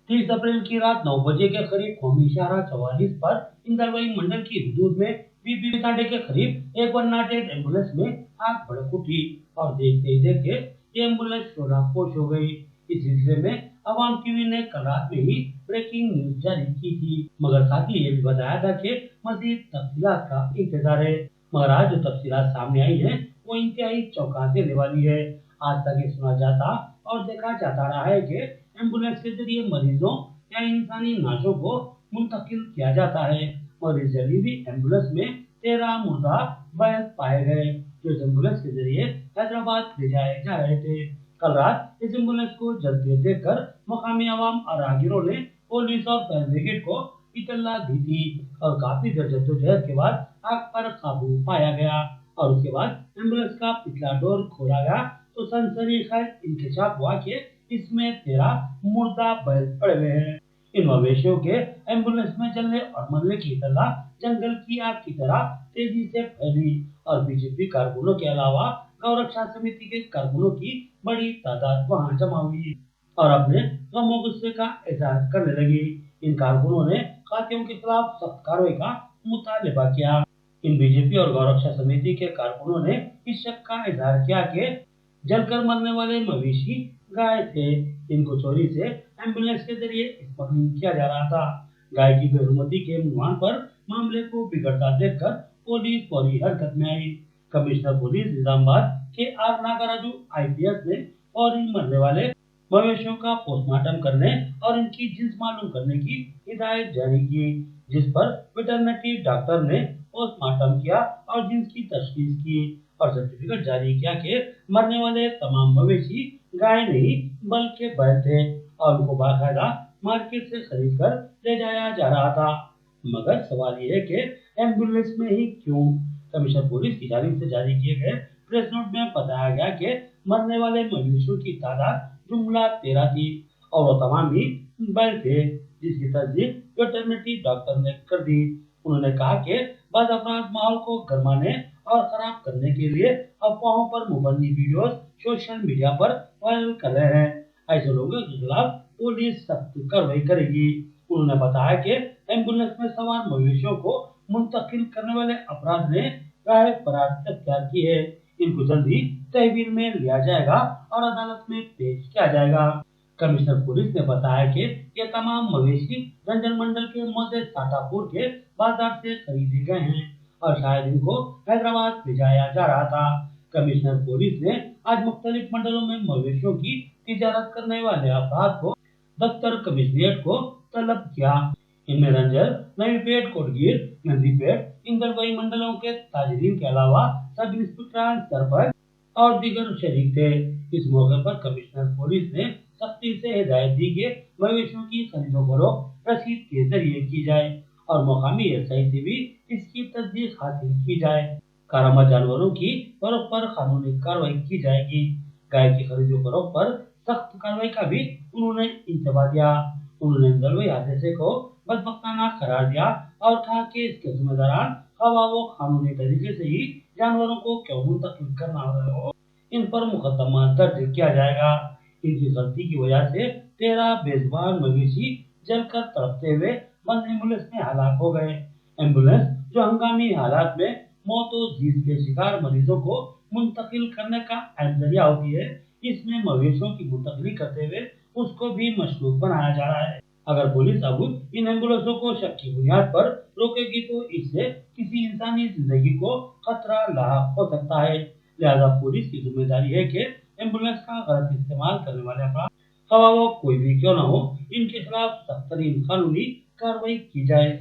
30 अप्रैल की रात 9 बजे के करीब कौमी शाहरा 44 पर इंदरवई मंडल की हदूद में बीबी तांडे के करीब एक 108 एम्बुलेंस में आग भड़क उठी और देखते ही देखते ये एम्बुलेंस शोलापोश हो गई। इस सिलसिले में अवाम टीवी ने कल रात में ही ब्रेकिंग न्यूज जारी की थी, मगर साथ ही ये भी बताया था कि मजीद तफसीलात का इंतजार है। मगर आज जो तफसीलात सामने आई है वो इंतहाई चौंका देने वाली है। आज तक ये सुना जाता और देखा जाता रहा है कि एम्बुलेंस के जरिए मरीजों या इंसानी नाशों को मुंतकिल किया जाता है, और इस जलीबी एम्बुलेंस में 13 मुर्दा बैल पाए गए जो इस एम्बुलेंस के जरिए हैदराबाद ले जाए जा रहे थे। कल रात इस एम्बुलेंस को जलते देखकर मकामी अवाम और राहगीरों ने पुलिस और फायर ब्रिगेड को इतला दी थी और काफी देर जद्दोजहद के बाद आग पर काबू पाया गया और उसके बाद एम्बुलेंस का पिछला डोर खोला गया तो सनसनीखेज इंकशाफ हुआ कि इसमें 13 मुर्दा बैल पड़े हुए हैं। इन मवेशियों के एम्बुलेंस में जलने और मरने की इत्तला जंगल की आग की तरह तेजी से फैली और बीजेपी कारकुनों के अलावा गौरक्षा समिति के कारकुनों की बड़ी तादाद वहां जमा हुई और अपने गमो गुस्से का इजहार करने लगी। इन कारकुनों ने कातियों के खिलाफ सख्त कार्रवाई का मुतालबा किया। इन बीजेपी और गौरक्षा समिति के कारकुनों ने इस शक का इजहार किया कि जलकर मरने वाले मवेशी गाय थे। इनको चोरी से एम्बुलेंस के जरिए स्मगलिंग किया जा रहा था। गाय की बेहुरमती के नुकसान पर मामले को बिगड़ता देखकर पुलिस फौरी हरकत में आई। कमिश्नर पुलिस निजामाबाद के आर नागराजू IPS ने फौरी मरने वाले मवेशियों का पोस्टमार्टम करने और इनकी जिन्स मालूम करने की हिदायत जारी की, जिस पर वेटरनरी डॉक्टर ने पोस्टमार्टम किया और जिन्स की तशखीस की और सर्टिफिकेट जारी किया कि मरने वाले तमाम मवेशी गाय नहीं बल्कि बैल थे और उनको बाकायदा मार्केट से खरीद कर ले जाया जा रहा था। मगर सवाल ये है कि एम्बुलेंस में ही क्यों? कमिश्नर पुलिस की जानिब से जारी किए गए प्रेस नोट में बताया गया कि मरने वाले मवेशियों की तादाद जुमला 13 थी और वो तमाम ही बैल थे, जिसकी तस्दीक वेटरनरी डॉक्टर ने कर दी। उन्होंने कहा कि बाद अफराद माहौल को गरमाने और खराब करने के लिए अफवाहों पर मुबन्नी वीडियोस सोशल मीडिया पर वायरल कर रहे हैं। ऐसे लोगों के खिलाफ पुलिस सख्त कार्रवाई करेगी। उन्होंने बताया कि एम्बुलेंस में सवार मवेशियों को मुंतकिल करने वाले अपराध ने राह फरार अख्तियार की है। इनको जल्दी तहवील में लिया जाएगा और अदालत में पेश किया जाएगा। कमिश्नर पुलिस ने बताया कि ये तमाम मवेशी रंजन मंडल के मोजे साटापुर के बाजार से खरीदे गए हैं और शायद इनको हैदराबाद ले जाया जा रहा था। कमिश्नर पुलिस ने आज मुख्तलिफ मंडलों में मवेशियों की तिजारत करने वाले अफराद को दफ्तर कमिश्नरेट को तलब किया। इनमें रंजन, नवीपेट, कोटगीर, नंदीपेट, इंदरवई मंडलों के ताजरीन के अलावा सब इंस्पेक्टर स्तर पर और दीगर शरीक थे। इस मौके पर कमिश्नर पुलिस ने सख्ती से हिदायत दी कि मवेशियों की खरीदो फरोख्त रसीद के जरिए की जाए और मकामी SI से भी इसकी तस्दीक हासिल की जाए। कारामद जानवरों की फरोख्त पर कानूनी कार्रवाई की जाएगी। गाय की खरीदो फरोख्त पर सख्त कार्रवाई का भी उन्होंने इंतबा दिया। उन्होंने इंदरवई हादसे को बदबख्ताना करार दिया और कहा कि इसके जिम्मेदारान हवा वो कानूनी तरीके से ही जानवरों को क्यों मुंतकिल करना हो, इन पर मुकदमा दर्ज किया जाएगा। इनकी गलती की वजह से 13 बेजुबान मवेशी जलकर तड़पते हुए बंद एम्बुलेंस में हलाक हो गए। एम्बुलेंस जो हंगामी हालात में मौत और जीत के शिकार मरीजों को मुंतकिल करने का अहम जरिया होती है, इसमें मवेशियों की मुंतकिली करते हुए उसको भी मशरूब बनाया जा रहा है। अगर पुलिस अब इन एम्बुलेंसों को शक की बुनियाद पर रोकेगी तो इससे किसी इंसानी जिंदगी को खतरा लाक हो सकता है। लिहाजा पुलिस की जिम्मेदारी है कि एम्बुलेंस का गलत इस्तेमाल करने वाले अपराध खवा वो कोई भी क्यों न हो, इनके खिलाफ सख्त तरीन कानूनी कार्रवाई की जाए।